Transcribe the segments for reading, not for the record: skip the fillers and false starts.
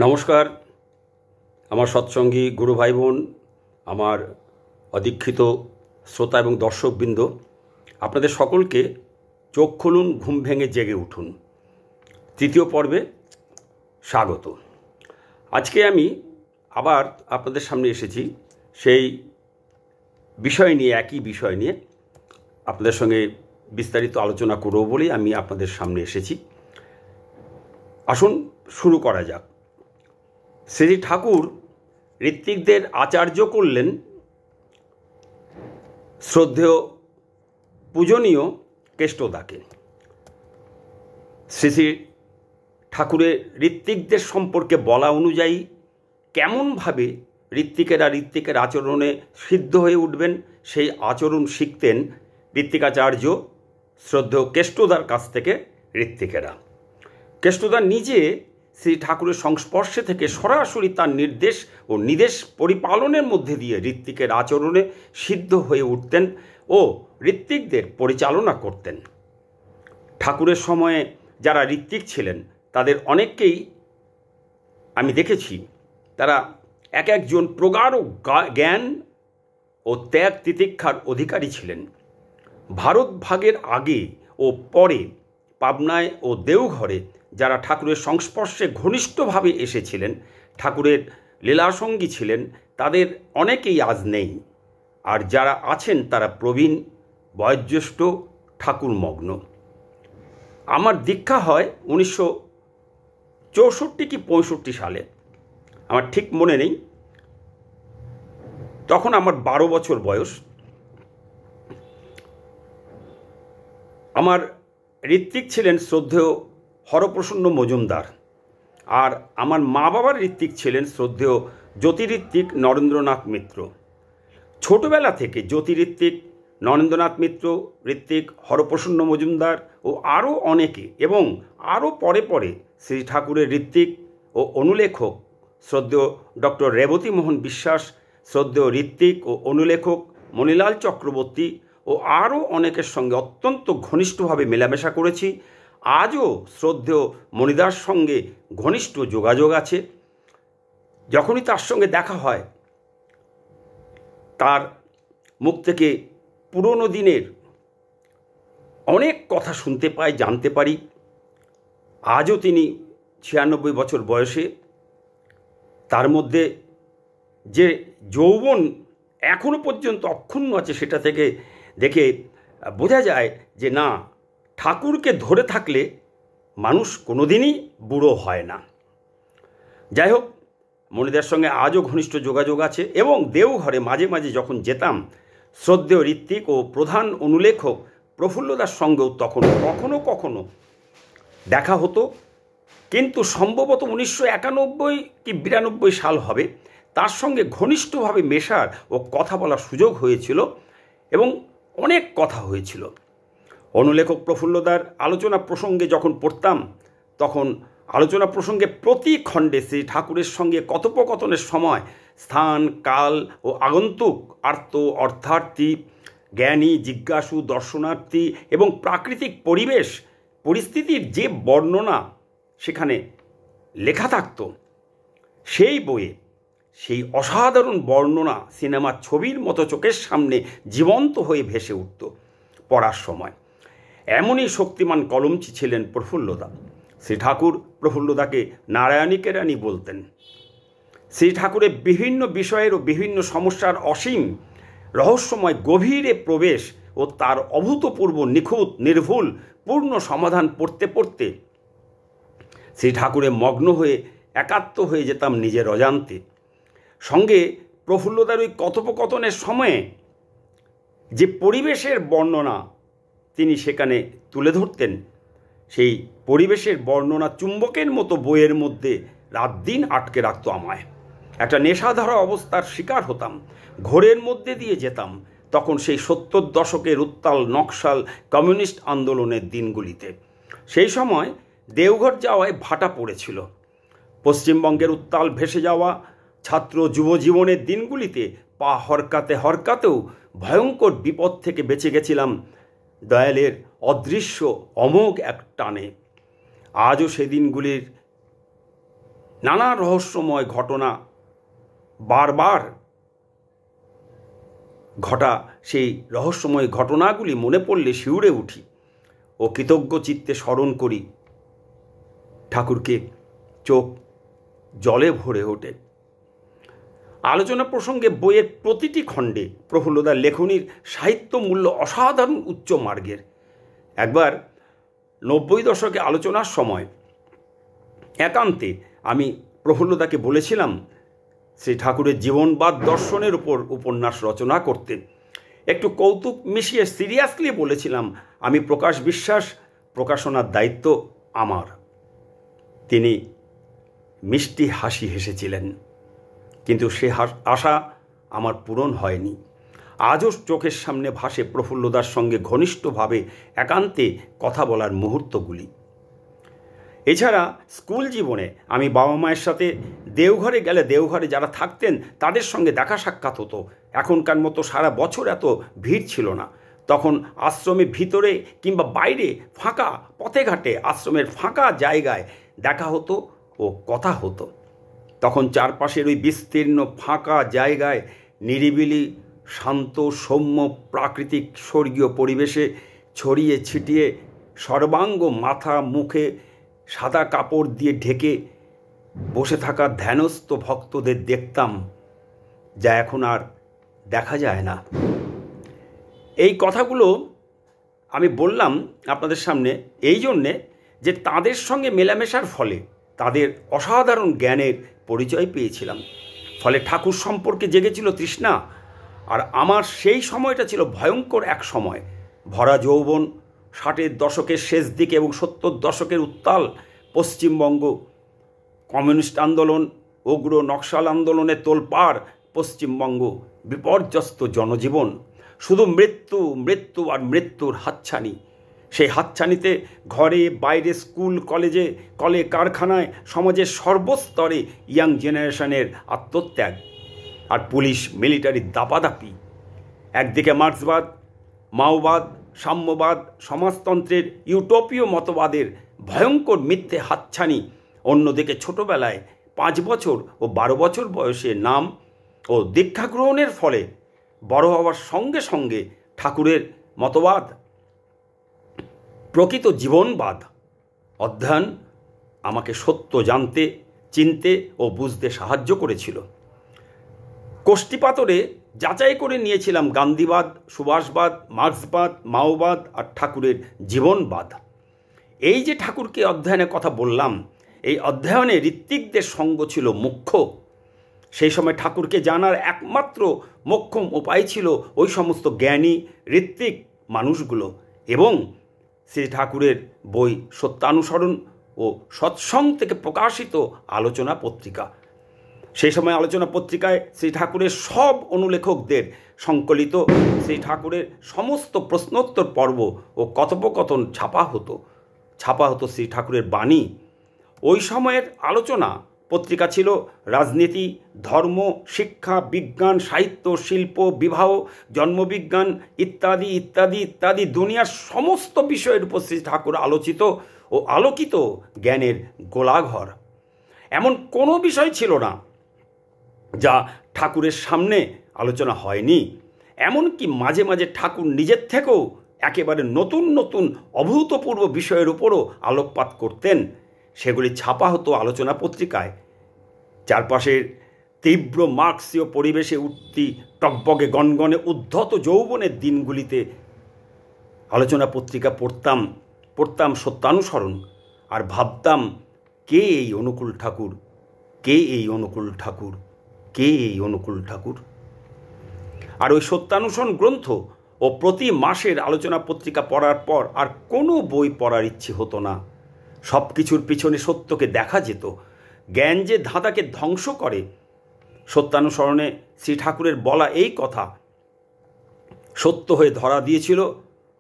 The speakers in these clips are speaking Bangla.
নমস্কার আমার সৎসঙ্গী গুরু ভাই বোন, আমার অদীক্ষিত শ্রোতা এবং দর্শকবৃন্দ, আপনাদের সকলকে চোখ খুলুন, ঘুম ভেঙে জেগে উঠুন তৃতীয় পর্বে স্বাগত। আজকে আমি আবার আপনাদের সামনে এসেছি সেই বিষয় নিয়ে, একই বিষয় নিয়ে আপনাদের সঙ্গে বিস্তারিত আলোচনা করব বলেই আমি আপনাদের সামনে এসেছি। আসুন শুরু করা যাক। শ্রী ঠাকুর ঋত্বিকদের আচার্য করলেন শ্রদ্ধেয় পূজনীয় কেষ্টদাকে। শ্রী শ্রী ঠাকুরের ঋত্বিকদের সম্পর্কে বলা অনুযায়ী কেমনভাবে ঋত্বিকের আচরণে সিদ্ধ হয়ে উঠবেন, সেই আচরণ শিখতেন ঋত্বিকাচার্য শ্রদ্ধেয় কেষ্টদার কাছ থেকে ঋত্বিকেরা। কেষ্টদা নিজে শ্রী ঠাকুরের সংস্পর্শে থেকে সরাসরি তার নির্দেশ ও নিদেশ পরিপালনের মধ্যে দিয়ে ঋত্বিকের আচরণে সিদ্ধ হয়ে উঠতেন ও ঋত্বিকদের পরিচালনা করতেন। ঠাকুরের সময়ে যারা ঋত্বিক ছিলেন তাদের অনেককেই আমি দেখেছি, তারা এক একজন প্রগাঢ় জ্ঞান ও ত্যাগ তিতিক্ষার অধিকারী ছিলেন। ভারত ভাগের আগে ও পরে পাবনায় ও দেওঘরে যারা ঠাকুরের সংস্পর্শে ঘনিষ্ঠভাবে এসেছিলেন, ঠাকুরের লীলাসঙ্গী ছিলেন, তাদের অনেকেই আজ নেই। আর যারা আছেন তারা প্রবীণ, বয়োজ্যেষ্ঠ, ঠাকুরমগ্ন। আমার দীক্ষা হয় 1964 কি 65 সালে, আমার ঠিক মনে নেই। তখন আমার 12 বছর বয়স। আমার ঋত্বিক ছিলেন শ্রদ্ধেয় হরপ্রসন্ন মজুমদার, আর আমার মা বাবার ঋত্বিক ছিলেন শ্রদ্ধেয় জ্যোতিঋত্বিক নরেন্দ্রনাথ মিত্র। ছোটবেলা থেকে জ্যোতিঋত্বিক, নরেন্দ্রনাথ মিত্র ঋত্বিক, হরপ্রসন্ন মজুমদার ও আরও অনেকে, এবং আরও পরে পরে শ্রী ঠাকুরের ঋত্বিক ও অনুলেখক শ্রদ্ধেয় ডক্টর রেবতী মোহন বিশ্বাস, শ্রদ্ধেয় ঋত্বিক ও অনুলেখক মণিলাল চক্রবর্তী ও আরও অনেকের সঙ্গে অত্যন্ত ঘনিষ্ঠভাবে মেলামেশা করেছি। আজও শ্রদ্ধেয় মণিদার সঙ্গে ঘনিষ্ঠ যোগাযোগ আছে। যখনই তার সঙ্গে দেখা হয়, তার মুখ থেকে পুরনো দিনের অনেক কথা শুনতে পাই, জানতে পারি। আজও তিনি 96 বছর বয়সে, তার মধ্যে যে যৌবন এখনও পর্যন্ত অক্ষুণ্ণ আছে, সেটা থেকে দেখে বোঝা যায় যে না, ঠাকুরকে ধরে থাকলে মানুষ কোনোদিনই বুড়ো হয় না। যাই হোক, মণিদার সঙ্গে আজও ঘনিষ্ঠ যোগাযোগ আছে, এবং দেওঘরে মাঝে মাঝে যখন যেতাম, শ্রদ্ধেয় ঋত্বিক ও প্রধান অনুলেখক প্রফুল্লদার সঙ্গেও তখন কখনো কখনো দেখা হতো। কিন্তু সম্ভবত 1991 কি 92 সাল হবে, তার সঙ্গে ঘনিষ্ঠভাবে মেশার ও কথা বলার সুযোগ হয়েছিল, এবং অনেক কথা হয়েছিল। অনুলেখক প্রফুল্লদার আলোচনা প্রসঙ্গে যখন পড়তাম, তখন আলোচনা প্রসঙ্গে প্রতি খণ্ডে শ্রী ঠাকুরের সঙ্গে কথোপকথনের সময় স্থান, কাল ও আগন্তুক, আর্ত, অর্থার্থী, জ্ঞানী, জিজ্ঞাসু, দর্শনার্থী এবং প্রাকৃতিক পরিবেশ পরিস্থিতির যে বর্ণনা সেখানে লেখা থাকত, সেই বইয়ে সেই অসাধারণ বর্ণনা সিনেমার ছবির মতো চোখের সামনে জীবন্ত হয়ে ভেসে উঠত পড়ার সময়। এমনই শক্তিমান কলমচি ছিলেন প্রফুল্লদা। শ্রী ঠাকুর প্রফুল্লদাকে নারায়ণী কেরানি বলতেন। শ্রী ঠাকুরের বিভিন্ন বিষয়ের ও বিভিন্ন সমস্যার অসীম রহস্যময় গভীরে প্রবেশ ও তার অভূতপূর্ব নিখুঁত নির্ভুল পূর্ণ সমাধান পড়তে পড়তে শ্রী ঠাকুরে মগ্ন হয়ে একাত্ম হয়ে যেতাম নিজের অজান্তে। সঙ্গে প্রফুল্লদার ওই কথোপকথনের সময়ে যে পরিবেশের বর্ণনা তিনি সেখানে তুলে ধরতেন, সেই পরিবেশের বর্ণনা চুম্বকের মতো বইয়ের মধ্যে রাত দিন আটকে রাখত আমায়। একটা নেশাধরা অবস্থার শিকার হতাম, ঘোরের মধ্যে দিয়ে যেতাম তখন সেই 70 দশকের উত্তাল নকশাল কমিউনিস্ট আন্দোলনের দিনগুলিতে। সেই সময় দেওঘর যাওয়ায় ভাটা পড়েছিল। পশ্চিমবঙ্গের উত্তাল ভেসে যাওয়া ছাত্র যুব জীবনের দিনগুলিতে পা হরকাতে হরকাতেও ভয়ঙ্কর বিপদ থেকে বেঁচে গেছিলাম দয়ালের অদৃশ্য অমোঘ এক টানে। আজও সেদিনগুলির নানা রহস্যময় ঘটনা বারবার ঘটা সেই রহস্যময় ঘটনাগুলি মনে পড়লে শিউরে উঠি ও কৃতজ্ঞ চিত্তে স্মরণ করি ঠাকুরকে, চোখ জলে ভরে ওঠে। আলোচনা প্রসঙ্গে বইয়ের প্রতিটি খণ্ডে প্রফুল্লদার লেখনীর সাহিত্য মূল্য অসাধারণ উচ্চ মার্গের। একবার 90 দশকে আলোচনার সময় একান্তে আমি প্রফুল্লদাকে বলেছিলাম শ্রী ঠাকুরের জীবনবাদ দর্শনের উপর উপন্যাস রচনা করতে। একটু কৌতুক মিশিয়ে সিরিয়াসলি বলেছিলাম, আমি প্রকাশ বিশ্বাস, প্রকাশনার দায়িত্ব আমার। তিনি মিষ্টি হাসি হেসেছিলেন, কিন্তু সে আশা আমার পূরণ হয়নি। আজও চোখের সামনে ভাসে প্রফুল্লদার সঙ্গে ঘনিষ্ঠভাবে একান্তে কথা বলার মুহূর্তগুলি। এছাড়া স্কুল জীবনে আমি বাবা মায়ের সাথে দেওঘরে গেলে দেওঘরে যারা থাকতেন তাদের সঙ্গে দেখা সাক্ষাৎ হতো। এখনকার মতো সারা বছর এত ভিড় ছিল না। তখন আশ্রমের ভিতরে কিংবা বাইরে ফাঁকা পথে ঘাটে আশ্রমের ফাঁকা জায়গায় দেখা হতো ও কথা হতো। তখন চারপাশের ওই বিস্তীর্ণ ফাঁকা জায়গায় নিরিবিলি শান্ত সৌম্য প্রাকৃতিক স্বর্গীয় পরিবেশে ছড়িয়ে ছিটিয়ে সর্বাঙ্গ মাথা মুখে সাদা কাপড় দিয়ে ঢেকে বসে থাকা ধ্যানস্থ ভক্তদের দেখতাম, যা এখন আর দেখা যায় না। এই কথাগুলো আমি বললাম আপনাদের সামনে এই জন্যে যে তাদের সঙ্গে মেলামেশার ফলে তাদের অসাধারণ জ্ঞানের পরিচয় পেয়েছিলাম। ফলে ঠাকুর সম্পর্কে জেগেছিল তৃষ্ণা। আর আমার সেই সময়টা ছিল ভয়ঙ্কর এক সময়, ভরা যৌবন, 60-এর দশকের শেষ দিকে এবং 70 দশকের উত্তাল পশ্চিমবঙ্গ, কমিউনিস্ট আন্দোলন, উগ্র নকশাল আন্দোলনের তোলপাড় পশ্চিমবঙ্গ, বিপর্যস্ত জনজীবন, শুধু মৃত্যু মৃত্যু আর মৃত্যুর হাতছানি। সেই হাতছানিতে ঘরে বাইরে স্কুল কলেজে কলে কারখানায় সমাজের সর্বস্তরে ইয়াং জেনারেশনের আত্মত্যাগ আর পুলিশ মিলিটারির দাপাদাপি। একদিকে মার্ক্সবাদ, মাওবাদ, সাম্যবাদ, সমাজতন্ত্রের ইউটোপীয় মতবাদের ভয়ঙ্কর মিথ্যে হাতছানি, অন্যদিকে ছোটবেলায় 5 বছর ও 12 বছর বয়সে নাম ও দীক্ষা গ্রহণের ফলে বড় হওয়ার সঙ্গে সঙ্গে ঠাকুরের মতবাদ, প্রকৃত জীবনবাদ অধ্যয়ন আমাকে সত্য জানতে, চিনতে ও বুঝতে সাহায্য করেছিল। কোষ্ঠীপাতরে যাচাই করে নিয়েছিলাম গান্ধীবাদ, সুভাষবাদ, মার্ক্সবাদ, মাওবাদ আর ঠাকুরের জীবনবাদ। এই যে ঠাকুরকে অধ্যয়নের কথা বললাম, এই অধ্যয়নে ঋত্বিকদের সঙ্গ ছিল মুখ্য। সেই সময় ঠাকুরকে জানার একমাত্র মোক্ষম উপায় ছিল ওই সমস্ত জ্ঞানী ঋত্বিক মানুষগুলো এবং শ্রী ঠাকুরের বই সত্যানুসরণ ও সৎসঙ্গ থেকে প্রকাশিত আলোচনা পত্রিকা। সেই সময় আলোচনা পত্রিকায় শ্রী ঠাকুরের সব অনুলেখকদের সংকলিত শ্রী ঠাকুরের সমস্ত প্রশ্নোত্তর পর্ব ও কথোপকথন ছাপা হতো শ্রী ঠাকুরের বাণী। ওই সময়ের আলোচনা পত্রিকা ছিল রাজনীতি, ধর্ম, শিক্ষা, বিজ্ঞান, সাহিত্য, শিল্প, বিবাহ, জন্মবিজ্ঞান ইত্যাদি ইত্যাদি ইত্যাদি দুনিয়ার সমস্ত বিষয়ের উপর শ্রী ঠাকুর আলোচিত ও আলোকিত জ্ঞানের গোলাঘর। এমন কোনো বিষয় ছিল না যা ঠাকুরের সামনে আলোচনা হয়নি। এমনকি মাঝে মাঝে ঠাকুর নিজের থেকেও একেবারে নতুন নতুন অভূতপূর্ব বিষয়ের উপরও আলোকপাত করতেন। সেগুলি ছাপা হতো আলোচনা পত্রিকায়। চারপাশের তীব্র মার্ক্সীয় পরিবেশে উঠতি টকবগে গনগনে উদ্ধত যৌবনের দিনগুলিতে আলোচনা পত্রিকা পড়তাম সত্যানুসরণ আর ভাবতাম, কে এই অনুকূল ঠাকুর, কে এই অনুকূল ঠাকুর, কে এই অনুকূল ঠাকুর। আর ওই সত্যানুসরণ গ্রন্থ ও প্রতি মাসের আলোচনা পত্রিকা পড়ার পর আর কোনো বই পড়ার ইচ্ছে হতো না। সব কিছুর পিছনে সত্যকে দেখা যেত। জ্ঞান যে ধাঁধাকে ধ্বংস করে, সত্যানুসরণে শ্রী ঠাকুরের বলা এই কথা সত্য হয়ে ধরা দিয়েছিল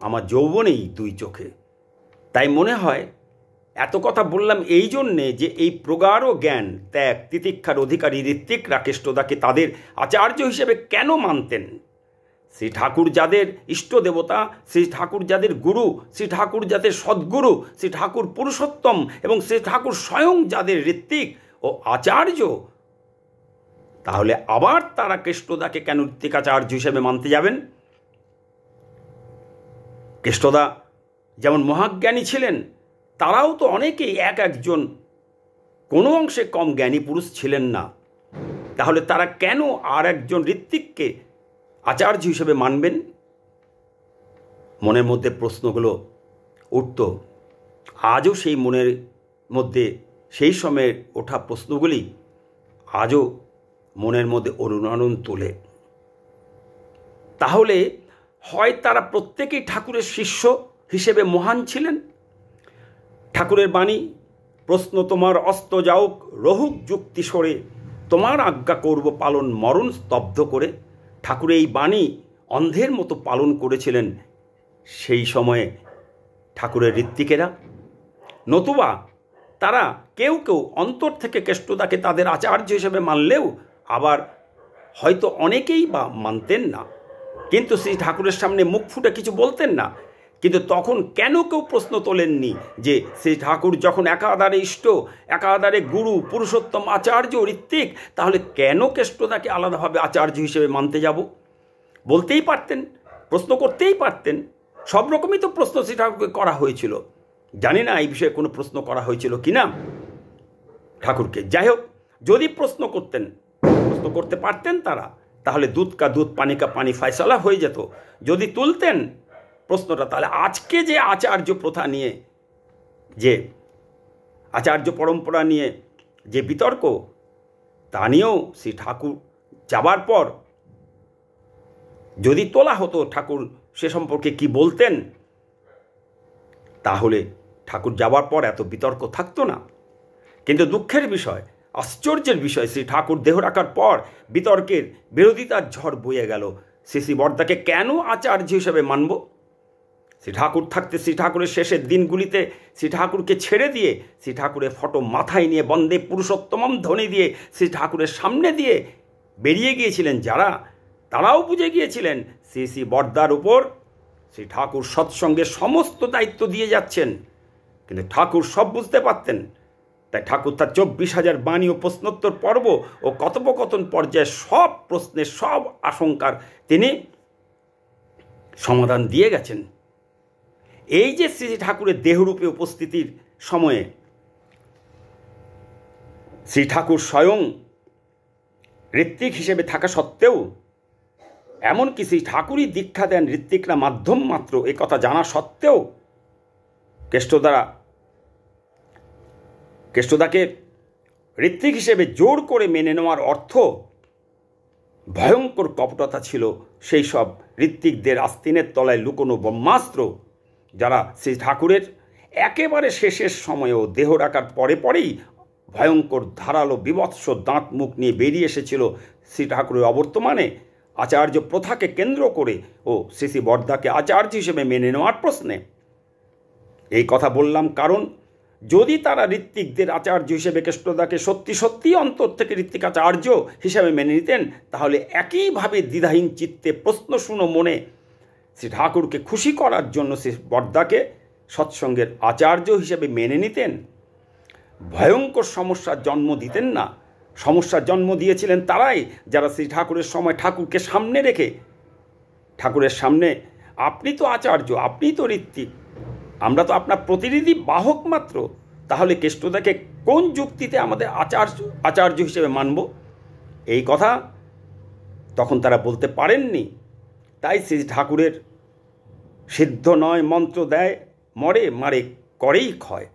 আমার যৌবনেই 2 চোখে। তাই মনে হয় এত কথা বললাম এই জন্যে যে এই প্রগাঢ় জ্ঞান ত্যাগ তিতিক্ষার অধিকারী ঋত্বিকরা কেষ্টদাকে তাদের আচার্য হিসেবে কেন মানতেন। শ্রী ঠাকুর যাদের ইষ্ট দেবতা, শ্রী ঠাকুর যাদের গুরু, শ্রী ঠাকুর যাদের সদ্গুরু, শ্রী ঠাকুর পুরুষোত্তম এবং শ্রী ঠাকুর স্বয়ং যাদের ঋত্বিক ও আচার্য, তাহলে আবার তারা কেষ্টদাকে কেন ঋত্বিকাচার্য হিসেবে মানতে যাবেন? কেষ্টদা যেমন মহাজ্ঞানী ছিলেন, তারাও তো অনেকেই এক একজন কোনো অংশে কম জ্ঞানী পুরুষ ছিলেন না। তাহলে তারা কেন আর একজন ঋত্বিককে আচার্য হিসেবে মানবেন? মনের মধ্যে প্রশ্নগুলো উঠত। আজও সেই মনের মধ্যে সেই সময়ে ওঠা প্রশ্নগুলি আজও মনের মধ্যে অনুরণন তোলে। তাহলে হয় তারা প্রত্যেকেই ঠাকুরের শিষ্য হিসেবে মহান ছিলেন। ঠাকুরের বাণী, প্রশ্ন তোমার অস্ত যাওক রহুক যুক্তি সরে, তোমার আজ্ঞা করব পালন মরণ স্তব্ধ করে। ঠাকুর এই বাণী অন্ধের মতো পালন করেছিলেন সেই সময়ে ঠাকুরের ঋত্বিকেরা। নতুবা তারা কেউ কেউ অন্তর থেকে কেষ্টদাকে তাদের আচার্য হিসেবে মানলেও আবার হয়তো অনেকেই বা মানতেন না, কিন্তু সেই ঠাকুরের সামনে মুখ ফুটে কিছু বলতেন না। কিন্তু তখন কেন কেউ প্রশ্ন তোলেননি যে সেই ঠাকুর যখন একাধারে ইষ্ট, একাধারে গুরু, পুরুষোত্তম আচার্য ঋত্বিক, তাহলে কেন কেষ্টদাকে আলাদাভাবে আচার্য হিসেবে মানতে যাব? বলতেই পারতেন, প্রশ্ন করতেই পারতেন। সব রকমই তো প্রশ্ন শ্রী ঠাকুরকে করা হয়েছিল। জানি না এই বিষয়ে কোনো প্রশ্ন করা হয়েছিল কি না ঠাকুরকে। যাই হোক, যদি প্রশ্ন করতে পারতেন তারা, তাহলে দুধ কা দুধ পানি কা পানি ফয়সালা হয়ে যেত। যদি তুলতেন প্রশ্নটা, তাহলে আজকে যে আচার্য প্রথা নিয়ে, যে আচার্য পরম্পরা নিয়ে যে বিতর্ক, তা নিয়েও শ্রী ঠাকুর যাবার পর যদি তোলা হতো ঠাকুর সে সম্পর্কে কি বলতেন, তাহলে ঠাকুর যাবার পর এত বিতর্ক থাকতো না। কিন্তু দুঃখের বিষয়, আশ্চর্যের বিষয়, শ্রী ঠাকুর দেহ রাখার পর বিতর্কের বিরোধিতার ঝড় বয়ে গেল। শ্রী বর্দাকে কেন আচার্য হিসেবে মানব? শ্রী ঠাকুর থাকতে শ্রী ঠাকুরের শেষের দিনগুলিতে শ্রী ঠাকুরকে ছেড়ে দিয়ে শ্রী ঠাকুরের ফটো মাথায় নিয়ে বন্দে পুরুষোত্তমম ধ্বনি দিয়ে শ্রী ঠাকুরের সামনে দিয়ে বেরিয়ে গিয়েছিলেন যারা, তারাও বুঝে গিয়েছিলেন শ্রী শ্রী বর্দার উপর শ্রী ঠাকুর সৎসঙ্গের সমস্ত দায়িত্ব দিয়ে যাচ্ছেন। কিন্তু ঠাকুর সব বুঝতে পারতেন। তাই ঠাকুর তার 24,000 বাণী ও প্রশ্নোত্তর পর্ব ও কথোপকথন পর্যায়ে সব প্রশ্নের, সব আশঙ্কার তিনি সমাধান দিয়ে গেছেন। এই যে শ্রী ঠাকুরের দেহরূপে উপস্থিতির সময়ে শ্রী ঠাকুর স্বয়ং ঋত্বিক হিসেবে থাকা সত্ত্বেও, এমনকি শ্রী ঠাকুরই দীক্ষা দেন ঋত্বিকরা মাধ্যম মাত্র, এ কথা জানা সত্ত্বেও কেষ্টদাকে ঋত্বিক হিসেবে জোর করে মেনে নেওয়ার অর্থ ভয়ঙ্কর কপটতা ছিল সেই সব ঋত্বিকদের আস্তিনের তলায় লুকোনো ব্রহ্মাস্ত্র, যারা শ্রী ঠাকুরের একেবারে শেষের সময়েও দেহ রাখার পরেই ভয়ঙ্কর ধারালো বিভৎস দাঁত মুখ নিয়ে বেরিয়ে এসেছিল শ্রী ঠাকুরের অবর্তমানে আচার্য প্রথাকে কেন্দ্র করে ও শ্রী শ্রী বর্দাকে আচার্য হিসেবে মেনে নেওয়ার প্রশ্নে। এই কথা বললাম কারণ যদি তারা ঋত্বিকদের আচার্য হিসেবে কেষ্টদাকে সত্যি সত্যি অন্তর থেকে ঋত্বিকাচার্য হিসেবে মেনে নিতেন, তাহলে একইভাবে দ্বিধাহীন চিত্তে প্রশ্নশূন্য মনে শ্রী ঠাকুরকে খুশি করার জন্য শ্রী বর্দাকে সৎসঙ্গের আচার্য হিসেবে মেনে নিতেন। ভয়ঙ্কর সমস্যার জন্ম দিতেন না। সমস্যার জন্ম দিয়েছিলেন তারাই যারা শ্রী ঠাকুরের সময় ঠাকুরকে সামনে রেখে ঠাকুরের সামনে, আপনি তো আচার্য, আপনি তো ঋত্বিক, আমরা তো আপনার প্রতিনিধি বাহক মাত্র, তাহলে কেষ্টদাকে কোন যুক্তিতে আমাদের আচার্য হিসেবে মানব? এই কথা তখন তারা বলতে পারেননি। তাই শ্রী ঠাকুরের সিদ্ধ নয় মন্ত্র দেয় মরে, মারে করেই ক্ষয়,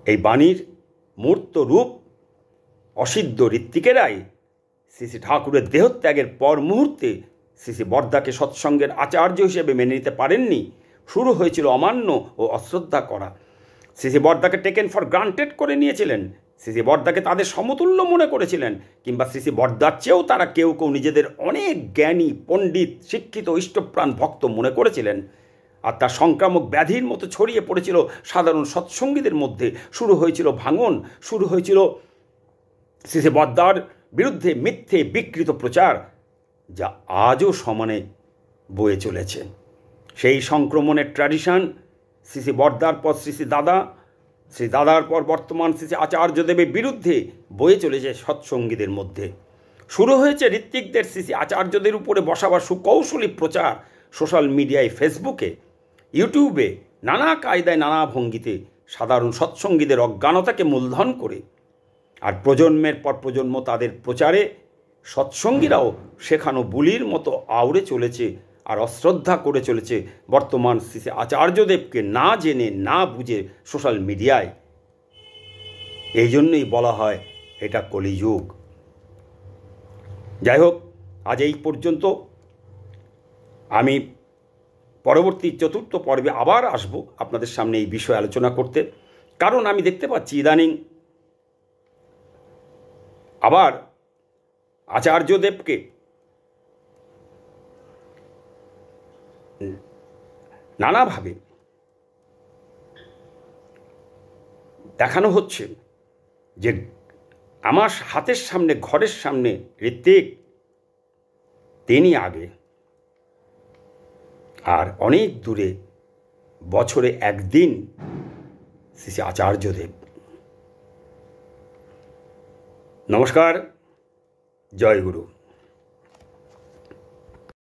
এই বাণীর মূর্ত রূপ অসিদ্ধ ঋত্বিকেরাই শ্রী শ্রী ঠাকুরের দেহত্যাগের পর মুহূর্তে শ্রী শ্রী বর্দাকে সৎসঙ্গের আচার্য হিসেবে মেনে নিতে পারেননি। শুরু হয়েছিল অমান্য ও অশ্রদ্ধা করা। শ্রী শ্রী বর্দাকে টেকেন ফর গ্রান্টেড করে নিয়েছিলেন, শ্রী শ্রী বর্দাকে তাদের সমতুল্য মনে করেছিলেন, কিংবা শ্রী শ্রী বর্দার চেয়েও তারা কেউ কেউ নিজেদের অনেক জ্ঞানী, পণ্ডিত, শিক্ষিত, ইষ্টপ্রাণ ভক্ত মনে করেছিলেন। আর তার সংক্রামক ব্যাধির মতো ছড়িয়ে পড়েছিল সাধারণ সৎসঙ্গীদের মধ্যে। শুরু হয়েছিল ভাঙন, শুরু হয়েছিল শ্রী শ্রী বর্দার বিরুদ্ধে মিথ্যে বিকৃত প্রচার, যা আজও সমানে বয়ে চলেছে। সেই সংক্রমণের ট্র্যাডিশন শ্রী শ্রী বর্দার পর শ্রী শ্রী দাদা শ্রী দাদার পর বর্তমান শ্রী আচার্যদেবের বিরুদ্ধে বয়ে চলেছে সৎসঙ্গীদের মধ্যে। শুরু হয়েছে ঋত্বিকদের শ্রী আচার্যদের উপরে বসাবার সুকৌশলী প্রচার সোশ্যাল মিডিয়ায়, ফেসবুকে, ইউটিউবে, নানা কায়দায় নানা ভঙ্গিতে সাধারণ সৎসঙ্গীদের অজ্ঞানতাকে মূলধন করে। আর প্রজন্মের পর প্রজন্ম তাদের প্রচারে সৎসঙ্গীরাও শেখানো বুলির মতো আউড়ে চলেছে আর অশ্রদ্ধা করে চলেছে বর্তমান শ্রী আচার্যদেবকে, না জেনে না বুঝে সোশ্যাল মিডিয়ায়। এই জন্যই বলা হয় এটা কলিযুগ। যাই হোক, আজ এই পর্যন্ত। আমি পরবর্তী 4র্থ পর্বে আবার আসব আপনাদের সামনে এই বিষয়ে আলোচনা করতে, কারণ আমি দেখতে পাচ্ছি ইদানিং আবার আচার্যদেবকে নানাভাবে দেখানো হচ্ছে যে আমার হাতের সামনে, ঘরের সামনে ঋত্বিক, তিনি আগে, আর অনেক দূরে বছরে একদিন শ্রী আচার্যদেব। নমস্কার, জয় গুরু।